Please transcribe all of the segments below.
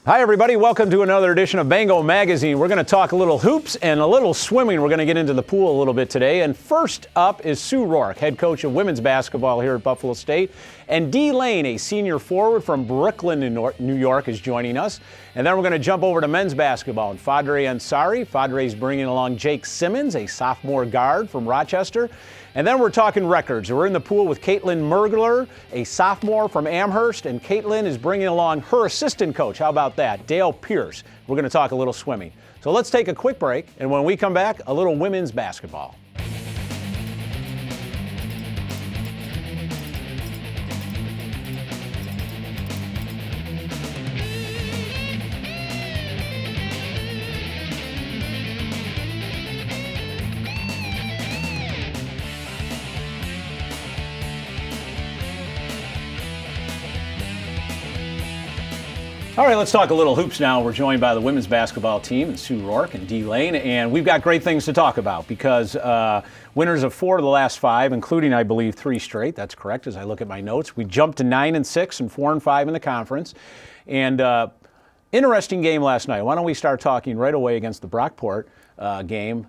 Hi, everybody. Welcome to another edition of Bengal Magazine. We're going to talk a little hoops and a little swimming. We're going to get into the pool a little bit today. And first up is Sue Roarke, head coach of women's basketball here at Buffalo State. And Layne, a senior forward from Brooklyn, New York, is joining us. And then we're going to jump over to men's basketball. And Fajri Ansari. Fajri's bringing along Jake Simmons, a sophomore guard from Rochester. And then we're talking records. We're in the pool with Kaitlin Mergler, a sophomore from Amherst, and Kaitlin is bringing along her assistant coach. How about that? Dale Pearce. We're going to talk a little swimming. So let's take a quick break, and when we come back, a little women's basketball. All right, let's talk a little hoops now. We're joined by the women's basketball team, Sue Roarke and Layne, and we've got great things to talk about because winners of 4 of the last 5, including, I believe, 3 straight. That's correct as I look at my notes. We jumped to 9-6 and 4-5 in the conference. And interesting game last night. Why don't we start talking right away against the Brockport game?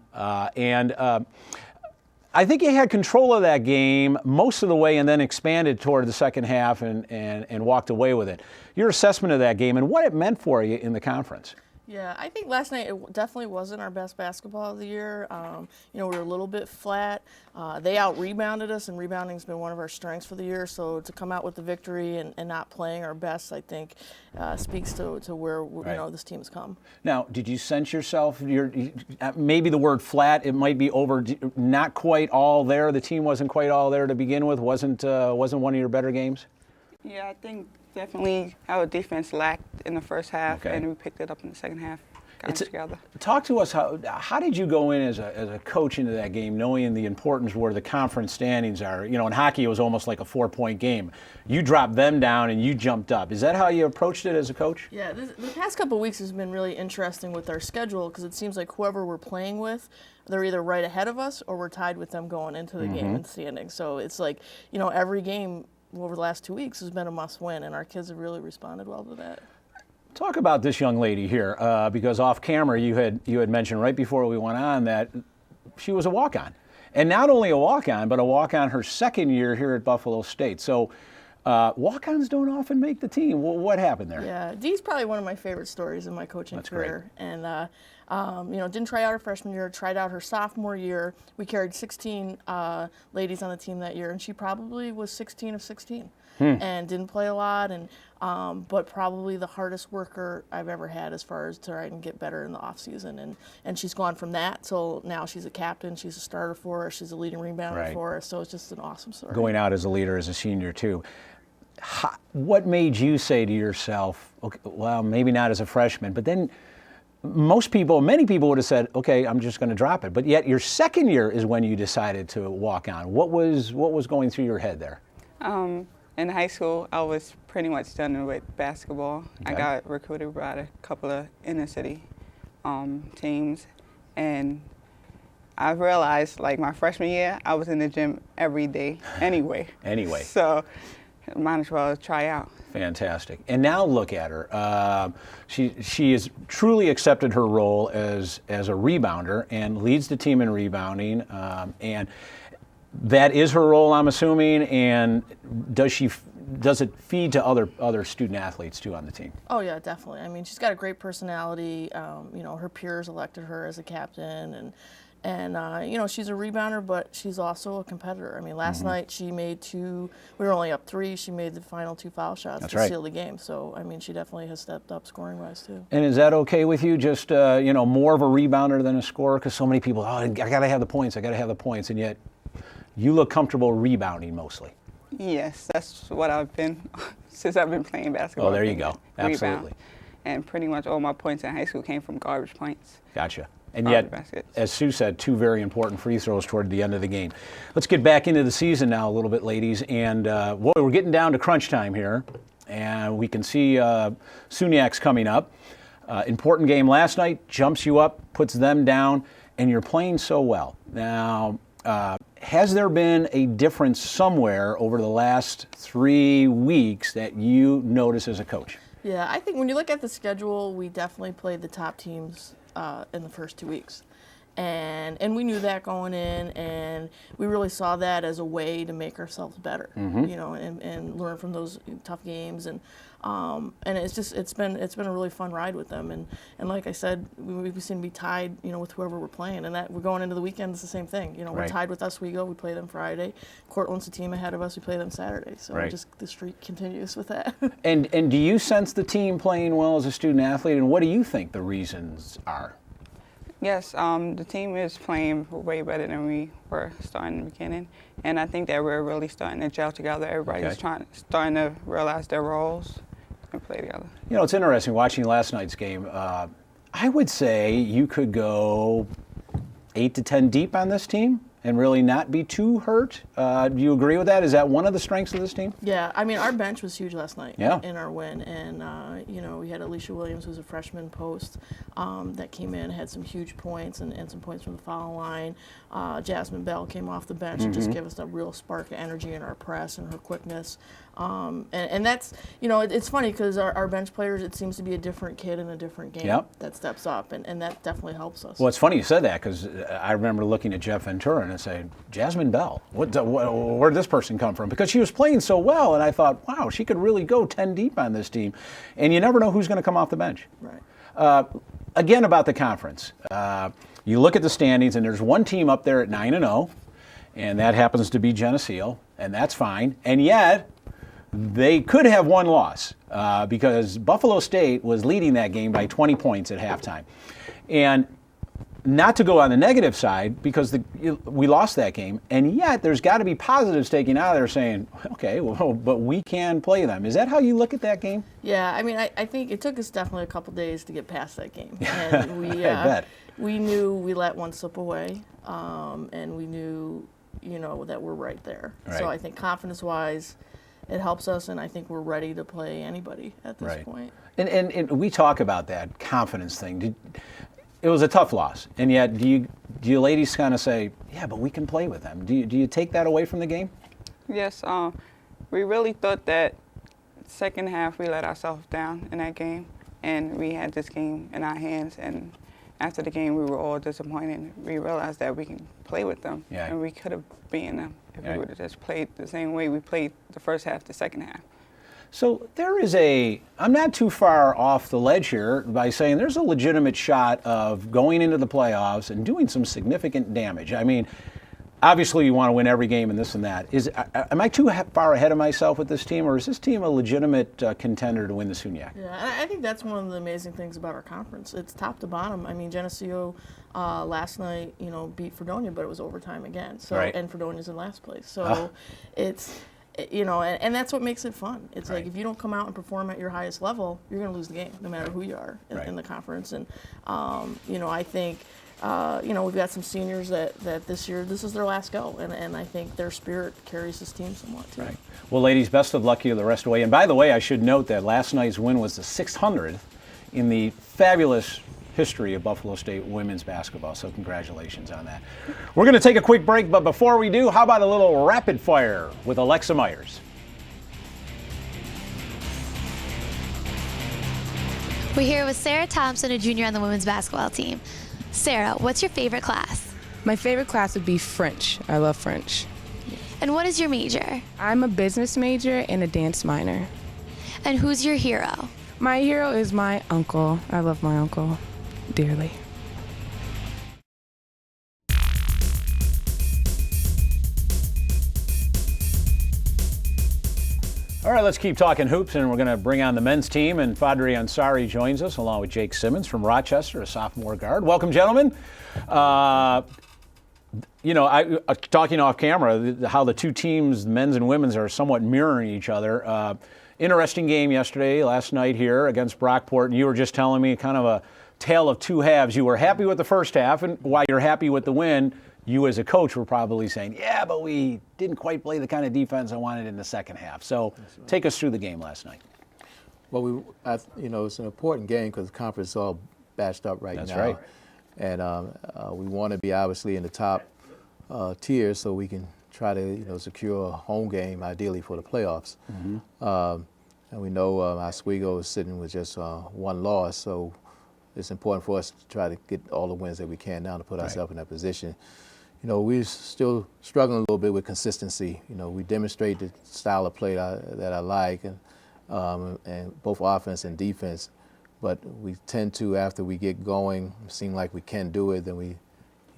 I think you had control of that game most of the way and then expanded toward the second half and walked away with it. Your assessment of that game and what it meant for you in the conference. Yeah, I think last night it definitely wasn't our best basketball of the year. We were a little bit flat. They out-rebounded us, and rebounding's been one of our strengths for the year. So to come out with the victory and not playing our best, I think, speaks to where this team has come. Now, did you sense yourself? Maybe the word flat, it might be over, not quite all there. The team wasn't quite all there to begin with. Wasn't one of your better games? Yeah, I think definitely our defense lacked in the first half, and we picked it up in the second half. Got it together. Talk to us. How did you go in as a coach into that game, knowing the importance where the conference standings are? In hockey, it was almost like a 4-point game. You dropped them down and you jumped up. Is that how you approached it as a coach? Yeah, the past couple of weeks has been really interesting with our schedule because it seems like whoever we're playing with, they're either right ahead of us or we're tied with them going into the game and standing. So it's like, every game over the last 2 weeks has been a must-win, and our kids have really responded well to that. Talk about this young lady here, because off camera you had mentioned right before we went on that she was a walk-on, and not only a walk-on, but a walk-on her second year here at Buffalo State. So walk-ons don't often make the team. What happened there? Yeah, Dee's probably one of my favorite stories in my coaching career, and didn't try out her freshman year, tried out her sophomore year. We carried 16 ladies on the team that year, and she probably was 16 of 16. And didn't play a lot, but probably the hardest worker I've ever had as far as trying to get better in the off season. And she's gone from that till now she's a captain, she's a starter for us, she's a leading rebounder for us. So it's just an awesome story. Going out as a leader as a senior too. What made you say to yourself, okay, well, maybe not as a freshman, but then many people would have said, okay, I'm just going to drop it. But yet your second year is when you decided to walk on. What was going through your head there? In high school, I was pretty much done with basketball. Okay. I got recruited by a couple of inner city teams, and I realized, like, my freshman year, I was in the gym every day anyway. So might as well try out. Fantastic. And now look at her. She has truly accepted her role as a rebounder and leads the team in rebounding. And that is her role, I'm assuming. And does it feed to other student athletes too on the team? Oh yeah, definitely. I mean, she's got a great personality. Her peers elected her as a captain, and she's a rebounder, but she's also a competitor. I mean, last night she made 2. We were only up 3. She made the final 2 foul shots to seal the game. So I mean, she definitely has stepped up scoring-wise too. And is that okay with you? Just more of a rebounder than a scorer? Because so many people, I got to have the points. And yet, you look comfortable rebounding mostly. Yes, that's what I've been since I've been playing basketball. Oh, there you go. Absolutely. Rebound. And pretty much all my points in high school came from garbage points. Gotcha. And yet, as Sue said, 2 very important free throws toward the end of the game. Let's get back into the season now a little bit, ladies. And we're getting down to crunch time here. And we can see SUNY's coming up. Important game last night, jumps you up, puts them down, and you're playing so well. Now, has there been a difference somewhere over the last 3 weeks that you notice as a coach? Yeah, I think when you look at the schedule, we definitely played the top teams in the first 2 weeks. And we knew that going in, and we really saw that as a way to make ourselves better, you know, and learn from those tough games. And it's been a really fun ride with them. And like I said, we seem to be tied, you know, with whoever we're playing. And that we're going into the weekend, it's the same thing. You know, we're tied with Oswego. We play them Friday. Cortland's the team ahead of us. We play them Saturday. So the streak continues with that. And do you sense the team playing well as a student athlete? And what do you think the reasons are? Yes, the team is playing way better than we were starting in the beginning, and I think that we're really starting to gel together. Everybody's starting to realize their roles and play together. You know, it's interesting watching last night's game. I would say you could go 8 to 10 deep on this team and really not be too hurt. Do you agree with that? Is that one of the strengths of this team? Yeah, I mean, our bench was huge last night in our win. And, you know, we had Alicia Williams, who's a freshman post, that came in, had some huge points and some points from the foul line. Jasmine Bell came off the bench and just gave us a real spark of energy in our press and her quickness. And that's, you know, it's funny because our bench players, it seems to be a different kid in a different game that steps up, and that definitely helps us. Well, it's funny you said that because I remember looking at Jeff Ventura and saying, Jasmine Bell, where did this person come from? Because she was playing so well, and I thought, wow, she could really go 10 deep on this team. And you never know who's going to come off the bench. Right. Again, about the conference. You look at the standings, and there's one team up there at 9-0, and that happens to be Geneseo, and that's fine. And yet, they could have one loss because Buffalo State was leading that game by 20 points at halftime. And not to go on the negative side, because we lost that game, and yet there's got to be positives taken out of there saying, okay, well, but we can play them. Is that how you look at that game? Yeah, I mean, I think it took us definitely a couple days to get past that game. And we knew we let one slip away, and we knew, you know, that we're right there. So I think confidence-wise, it helps us, and I think we're ready to play anybody at this point. And we talk about that confidence thing. It was a tough loss, and yet do you ladies kind of say, yeah, but we can play with them? Do you take that away from the game? Yes, we really thought that second half we let ourselves down in that game, and we had this game in our hands, and after the game we were all disappointed. We realized that we can play with them, and we could have beaten them if we would have just played the same way we played the first half, the second half. So I'm not too far off the ledge here by saying there's a legitimate shot of going into the playoffs and doing some significant damage. I mean, obviously you want to win every game and this and that. Am I too far ahead of myself with this team, or is this team a legitimate contender to win the SUNY? Yeah, I think that's one of the amazing things about our conference. It's top to bottom. I mean, Geneseo last night, you know, beat Fredonia, but it was overtime again. So and Fredonia's in last place. So it's, you know, and that's what makes it fun. It's like if you don't come out and perform at your highest level, you're going to lose the game, no matter who you are in the conference. And you know, I think you know, we've got some seniors that this year, this is their last go, and I think their spirit carries this team somewhat too. Well, ladies, best of luck to you the rest of the way. And by the way, I should note that last night's win was the 600th in the fabulous history of Buffalo State women's basketball, so congratulations on that. We're going to take a quick break, but before we do, how about a little rapid fire with Alexa Myers? We're here with Sarah Thompson, a junior on the women's basketball team. Sarah, what's your favorite class? My favorite class would be French. I love French. And what is your major? I'm a business major and a dance minor. And who's your hero? My hero is my uncle. I love my uncle dearly. All right, let's keep talking hoops, and we're going to bring on the men's team, and Fajri Ansari joins us along with Jake Simmons from Rochester, a sophomore guard. Welcome, gentlemen. You know, talking off camera, how the two teams, men's and women's, are somewhat mirroring each other. Interesting game last night here against Brockport, and you were just telling me kind of a tale of two halves. You were happy with the first half, and while you're happy with the win, you as a coach were probably saying, yeah, but we didn't quite play the kind of defense I wanted in the second half. So take us through the game last night. Well, you know, it's an important game because the conference is all bashed up right now. That's right. And we want to be obviously in the top tier so we can try to, you know, secure a home game ideally for the playoffs. And we know Oswego is sitting with just one loss, so it's important for us to try to get all the wins that we can now to put ourselves in that position. We're still struggling a little bit with consistency. We demonstrate the style of play that I like, and both offense and defense. But we tend to, after we get going, seem like we can do it, then we,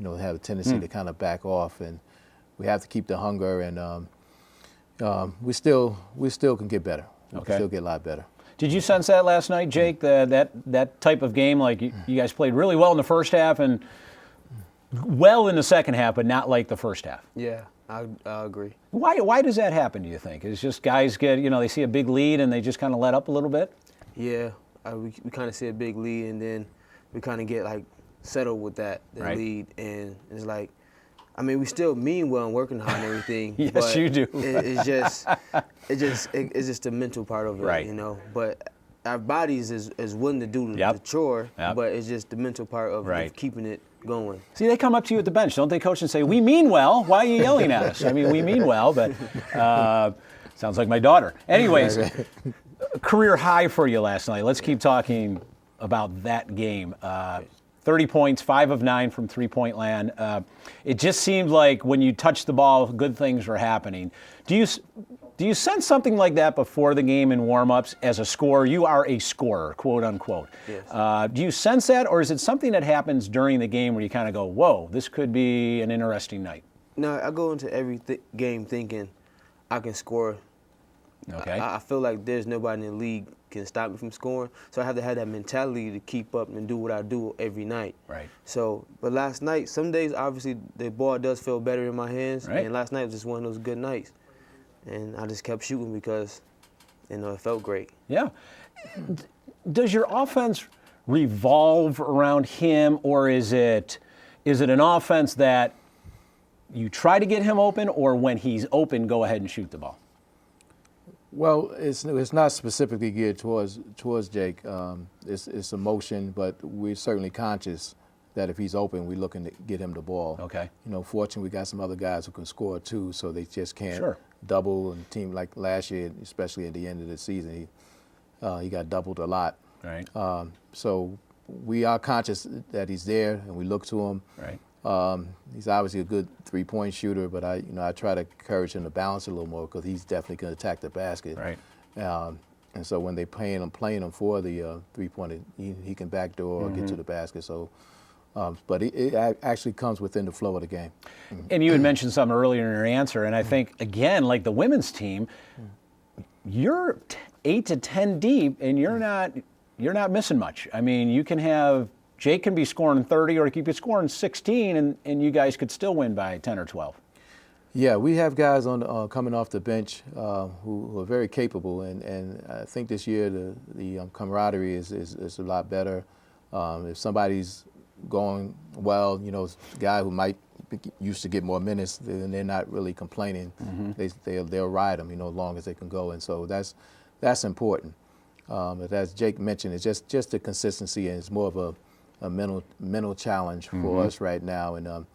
have a tendency to kind of back off. And we have to keep the hunger, and we still can get better. We can still get a lot better. Did you sense that last night, Jake? That type of game, like you guys played really well in the first half and well in the second half, but not like the first half. Yeah, I agree. Why does that happen, do you think? Is just guys get, they see a big lead and they just kind of let up a little bit? Yeah, we kind of see a big lead and then we kind of get like settled with that lead, and it's like, we still mean well and working hard and everything. Yes, but you do. It's just the mental part of it, right. But our bodies is willing to do the chore, but it's just the mental part of keeping it going. See, they come up to you at the bench, don't they, Coach, and say, "We mean well. Why are you yelling at us?" We mean well, but sounds like my daughter. Anyways, career high for you last night. Let's keep talking about that game. 30 points, 5 of 9 from three-point land. It just seemed like when you touched the ball, good things were happening. Do you sense something like that before the game in warm-ups as a scorer? You are a scorer, quote unquote. Yes. Do you sense that, or is it something that happens during the game where you kind of go, whoa, this could be an interesting night? No, I go into every game thinking I can score. Okay. I feel like there's nobody in the league can stop me from scoring, so I have to have that mentality to keep up and do what I do every night. Right. So, but last night, some days obviously the ball does feel better in my hands, right. And last night was just one of those good nights, and I just kept shooting because, it felt great. Yeah. Does your offense revolve around him, or is it an offense that you try to get him open, or when he's open, go ahead and shoot the ball? Well, it's not specifically geared towards Jake. It's a motion, but we're certainly conscious that if he's open, we're looking to get him the ball. Okay. Fortunately, we got some other guys who can score too, so they just can't double. And team like last year, especially at the end of the season, he got doubled a lot. Right. So we are conscious that he's there, and we look to him. Right. He's obviously a good three-point shooter, but I try to encourage him to balance it a little more because he's definitely going to attack the basket. Right. And so when they playing him for the three-pointer, he can backdoor or get to the basket. So, but it actually comes within the flow of the game. And you had mentioned something earlier in your answer, and I think again, like the women's team, you're 8 to 10 deep, and you're not missing much. You can have. Jake can be scoring 30, or he could be scoring 16, and you guys could still win by 10 or 12. Yeah, we have guys on coming off the bench who are very capable, and I think this year the camaraderie is a lot better. If somebody's going well, a guy who might be used to get more minutes, then they're not really complaining. Mm-hmm. They'll ride them, as long as they can go, and so that's important. But as Jake mentioned, it's just the consistency, and it's more of a mental challenge for us right now. And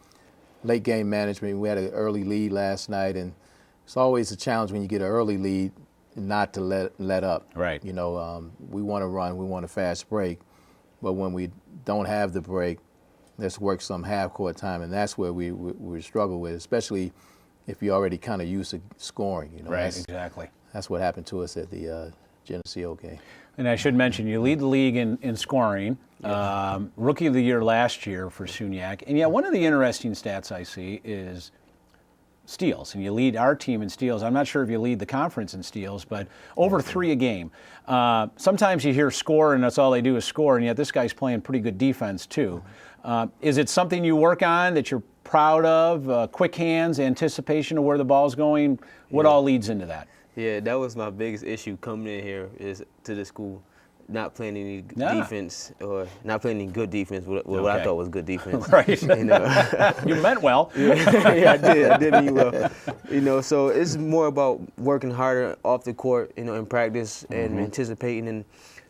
late game management, we had an early lead last night, and it's always a challenge when you get an early lead not to let up. Right. We want to run, we want a fast break, but when we don't have the break, let's work some half-court time, and that's where we struggle with, especially if you're already kind of used to scoring. Right, exactly. That's what happened to us at the Geneseo game. And I should mention, you lead the league in scoring. Rookie of the year last year for SUNY. And one of the interesting stats I see is steals. And you lead our team in steals. I'm not sure if you lead the conference in steals, but over 3 a game. Sometimes you hear score and that's all they do is score, and yet this guy's playing pretty good defense too. Is it something you work on that you're proud of? Quick hands, anticipation of where the ball's going? What all leads into that? Yeah, that was my biggest issue coming in here is to the school, not playing any defense or not playing any good defense, what I thought was good defense. Right. You meant well. Yeah, I did mean well. So it's more about working harder off the court, in practice and anticipating. And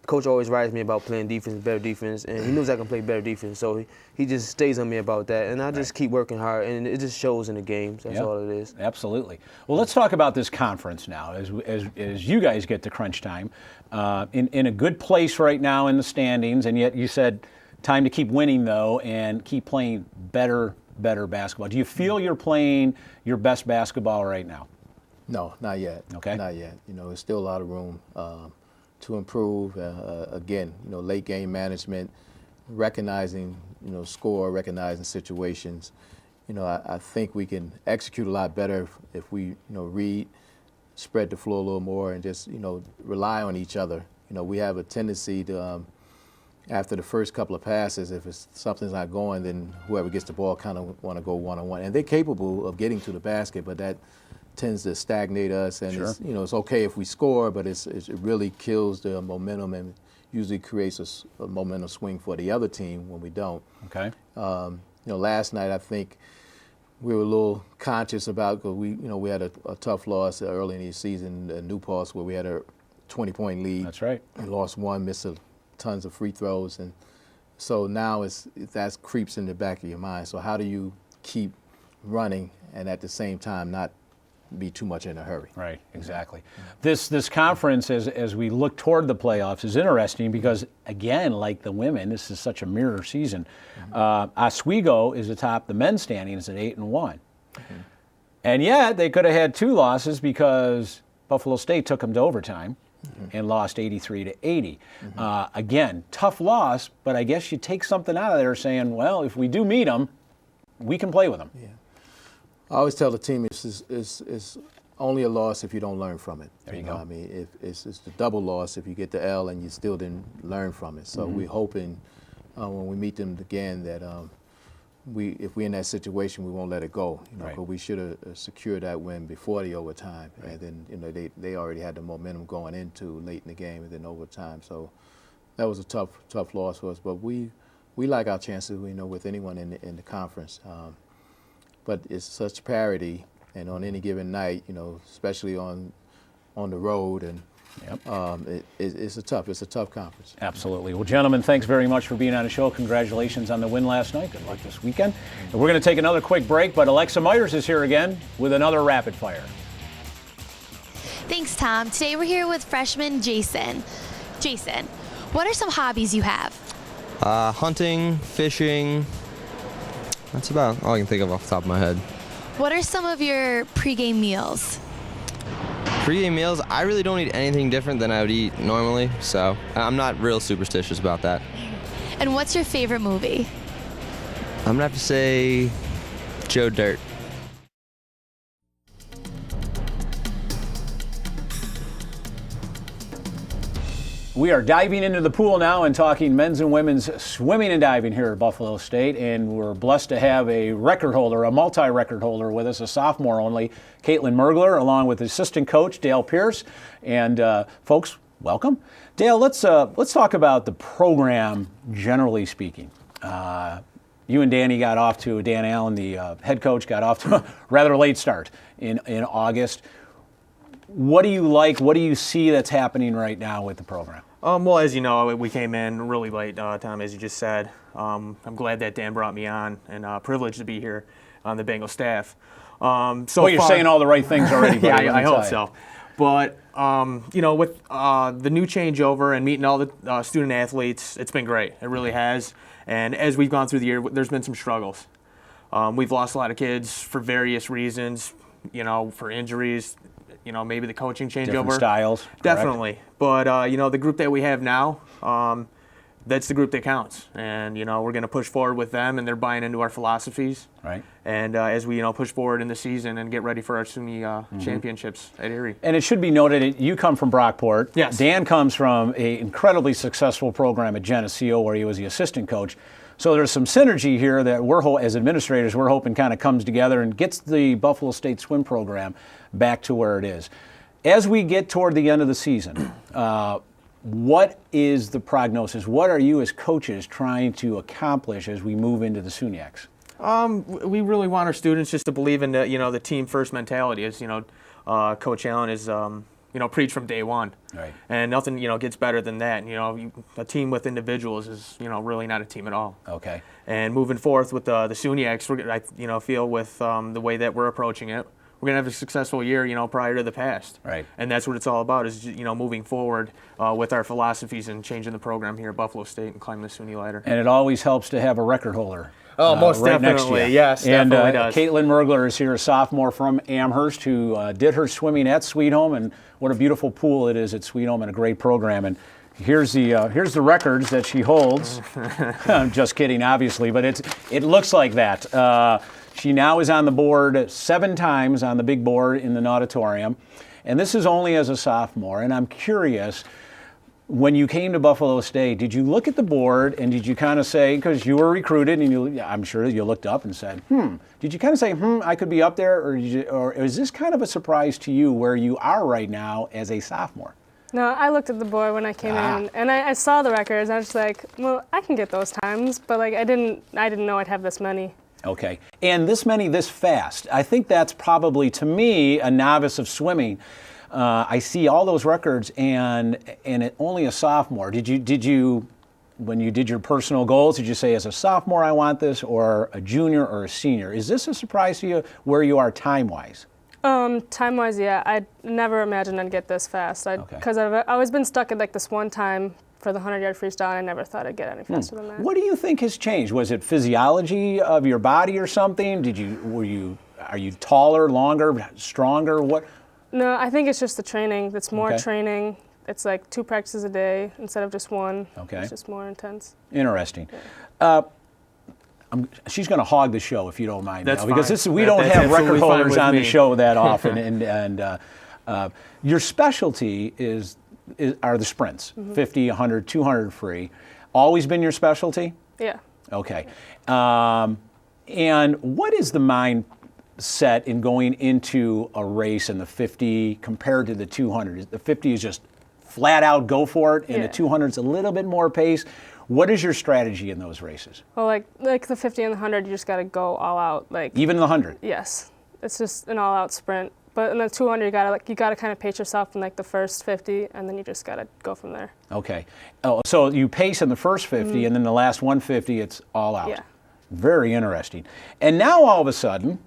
Coach always writes me about playing defense, better defense, and he knows I can play better defense. So he just stays on me about that, and I just keep working hard, and it just shows in the games. That's all it is. Absolutely. Well, let's talk about this conference now, as you guys get to crunch time. In a good place right now in the standings, and yet you said time to keep winning though, and keep playing better basketball. Do you feel you're playing your best basketball right now? No, not yet. Okay. Not yet. There's still a lot of room to improve. Again, late game management, recognizing, score, recognizing situations. I think we can execute a lot better if we, read, spread the floor a little more, and just, rely on each other. We have a tendency to, after the first couple of passes, if something's not going, then whoever gets the ball kind of want to go one-on-one. And they're capable of getting to the basket, but that tends to stagnate us. And Sure. it's okay if we score, but it really kills the momentum and usually creates a momentum swing for the other team when we don't. Okay. Last night I think we were a little conscious about, because we had a tough loss early in the season in New Paltz, where we had a 20-point lead. That's right. And lost one, missed tons of free throws, and so now that creeps in the back of your mind. So how do you keep running and at the same time not be too much in a hurry? Right, exactly. This conference, as we look toward the playoffs, is interesting because, again, like the women, this is such a mirror season. Oswego is atop the men's standings at 8-1. And yet they could have had 2 losses because Buffalo State took them to overtime and lost 83-80. Again, tough loss, but I guess you take something out of there saying, well, if we do meet them, we can play with them. Yeah. I always tell the team it's only a loss if you don't learn from it. There you go. I mean, it's the double loss if you get the L and you still didn't learn from it. So we're hoping when we meet them again that if we're in that situation, we won't let it go. Because we should have secured that win before the overtime, and then they already had the momentum going into late in the game and then overtime. So that was a tough loss for us. But we like our chances, with anyone in the conference. But it's such parity, and on any given night, especially on the road, and it's a tough conference. Absolutely. Well, gentlemen, thanks very much for being on the show. Congratulations on the win last night. Good luck this weekend. And we're going to take another quick break, but Alexa Myers is here again with another rapid fire. Thanks, Tom. Today we're here with freshman Jason. Jason, what are some hobbies you have? Hunting, fishing. That's about all I can think of off the top of my head. What are some of your pregame meals? Pre-game meals, I really don't eat anything different than I would eat normally, so I'm not real superstitious about that. And what's your favorite movie? I'm gonna have to say Joe Dirt. We are diving into the pool now and talking men's and women's swimming and diving here at Buffalo State, and we're blessed to have a record holder, a multi-record holder with us, a sophomore only, Kaitlin Mergler, along with assistant coach Dale Pearce. And folks, welcome. Dale, let's talk about the program generally speaking. You and Dan Allen, the head coach, got off to a rather late start in August. What do you like? What do you see that's happening right now with the program? Well, as you know, we came in really late, Tom, as you just said. I'm glad that Dan brought me on, and privileged to be here on the Bengal staff. Well, you're saying all the right things already. Yeah, I hope so. But, with the new changeover and meeting all the student athletes, it's been great. It really has. And as we've gone through the year, there's been some struggles. We've lost a lot of kids for various reasons, for injuries, maybe the coaching changeover. Different styles. Definitely. Correct. But, the group that we have now, that's the group that counts. And, we're going to push forward with them, and they're buying into our philosophies. Right. And as we, push forward in the season and get ready for our SUNY championships at Erie. And it should be noted, you come from Brockport. Yes. Dan comes from an incredibly successful program at Geneseo, where he was the assistant coach. So there's some synergy here that as administrators, we're hoping kind of comes together and gets the Buffalo State swim program back to where it is. As we get toward the end of the season, what is the prognosis? What are you as coaches trying to accomplish as we move into the SUNYX? We really want our students just to believe in the team first mentality. As Coach Allen is preached from day one. Right. And nothing, gets better than that. A team with individuals is, really not a team at all. Okay. And moving forth with the SUNY, I feel with the way that we're approaching it, we're gonna have a successful year, prior to the past. Right. And that's what it's all about is, moving forward with our philosophies and changing the program here at Buffalo State and climbing the SUNY ladder. And it always helps to have a record holder. Oh, most right next to definitely. you. Yes, and definitely does. Kaitlin Mergler is here, a sophomore from Amherst, who did her swimming at Sweet Home, and what a beautiful pool it is at Sweet Home, and a great program. And here's the records that she holds. I'm just kidding, obviously, but it looks like that. She now is on the board 7 times on the big board in the auditorium, and this is only as a sophomore. And I'm curious, when you came to Buffalo State, did you look at the board and did you kind of say, because you were recruited and I'm sure you looked up and said, did you kind of say, I could be up there, or is this kind of a surprise to you where you are right now as a sophomore? No, I looked at the board when I came in, and I saw the records. I was just like, well, I can get those times, but I didn't know I'd have this many. Okay, and this many this fast. I think that's probably, to me, a novice of swimming. I see all those records, and only a sophomore. Did you, when you did your personal goals, did you say as a sophomore I want this, or a junior or a senior? Is this a surprise to you where you are time-wise? Time-wise, yeah. I never imagined I'd get this fast. Because I've always been stuck at this one time for the 100-yard freestyle, and I never thought I'd get any faster than that. What do you think has changed? Was it physiology of your body or something? Are you taller, longer, stronger? What? No, I think it's just the training. It's more Okay. training. It's like 2 practices a day instead of just 1. Okay. It's just more intense. Interesting. Yeah. She's going to hog the show if you don't mind. That's now, because fine. we don't That's have record absolutely fine holders with on the me. show that often. and your specialty are the sprints, 50, 100, 200 free. Always been your specialty? Yeah. Okay. And what is the mindset in going into a race in the 50 compared to the 200? The 50 is just flat out go for it, and the 200 is a little bit more pace. What is your strategy in those races? Well, like the 50 and the 100, you just got to go all out. Even the 100? Yes. It's just an all-out sprint. But in the 200, you gotta kind of pace yourself in the first 50, and then you just gotta go from there. Okay. Oh, so you pace in the first 50, and then the last 150, it's all out. Yeah. Very interesting. And now all of a sudden,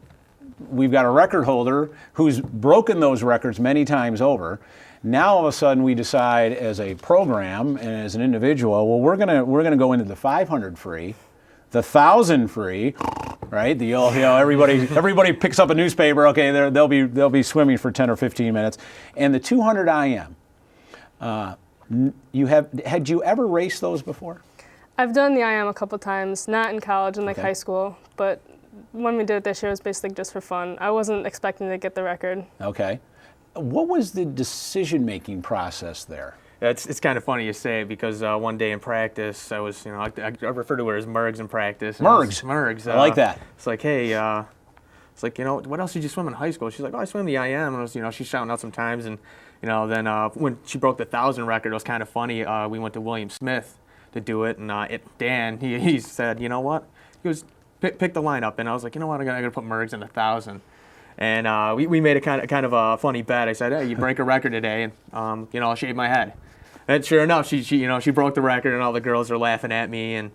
we've got a record holder who's broken those records many times over. Now all of a sudden we decide as a program and as an individual, well, we're gonna go into the 500 free, the 1,000 free, right? Everybody picks up a newspaper. Okay, they'll be swimming for 10 or 15 minutes, and the 200 IM. Had you ever raced those before? I've done the IM a couple times, not in college and high school, but when we did it this year, it was basically just for fun. I wasn't expecting to get the record. Okay. What was the decision-making process there? It's kind of funny you say it because one day in practice, I was, I refer to it as Mergs in practice. Mergs. I like that. It's like, hey, it's like, what else did you swim in high school? She's like, oh, I swam the IM. And I was, she's shouting out some times. And, then when she broke the 1,000 record, it was kind of funny. We went to William Smith to do it. And Dan, he said, you know what? He goes, pick the lineup. And I was like, you know what? I'm going to put Mergs in 1,000. And we made a kind of a funny bet. I said, hey, you break a record today, and I'll shave my head. And sure enough, she broke the record, and all the girls are laughing at me. And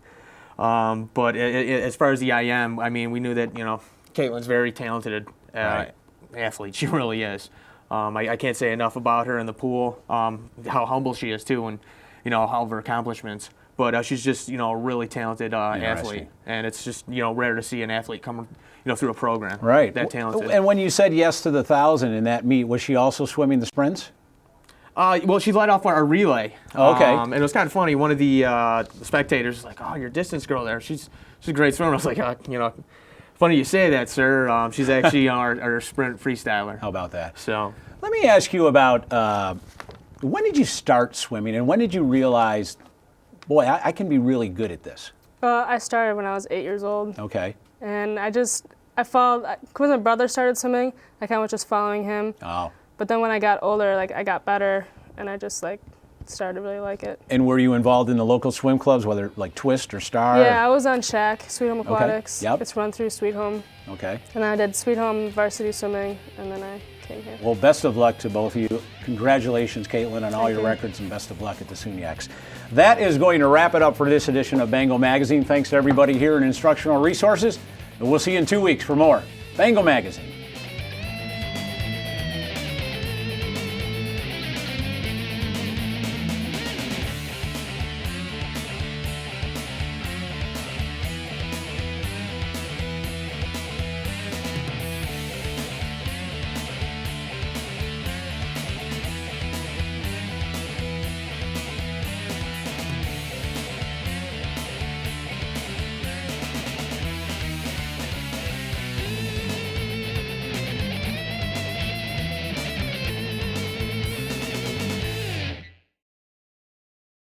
but as far as the IM, I mean, we knew that Kaitlin's very talented athlete. She really is. I can't say enough about her in the pool. How humble she is too, and all of her accomplishments. But she's just a really talented athlete, and it's just rare to see an athlete come through a program that talented. And when you said yes to the 1,000 in that meet, was she also swimming the sprints? Well, she led off our relay. Oh, okay. And it was kind of funny. One of the spectators was like, "Oh, your distance girl there. She's a great swimmer." I was like, funny you say that, sir. She's actually our sprint freestyler. How about that? So let me ask you about when did you start swimming, and when did you realize, boy, I can be really good at this? I started when I was 8 years old. Okay. And I followed, because my brother started swimming, I kind of was just following him. Oh. But then when I got older, I got better, and I just started to really like it. And were you involved in the local swim clubs, whether like Twist or Star? Yeah, I was on SHAC, Sweet Home Aquatics. Yep. It's run through Sweet Home. Okay. And then I did Sweet Home varsity swimming, and then I came here. Well, best of luck to both of you. Congratulations, Kaitlin, on all Thank your you. records, and best of luck at the SUNY. That is going to wrap it up for this edition of Bengal Magazine. Thanks to everybody here in Instructional Resources, and we'll see you in 2 weeks for more Bengal Magazine.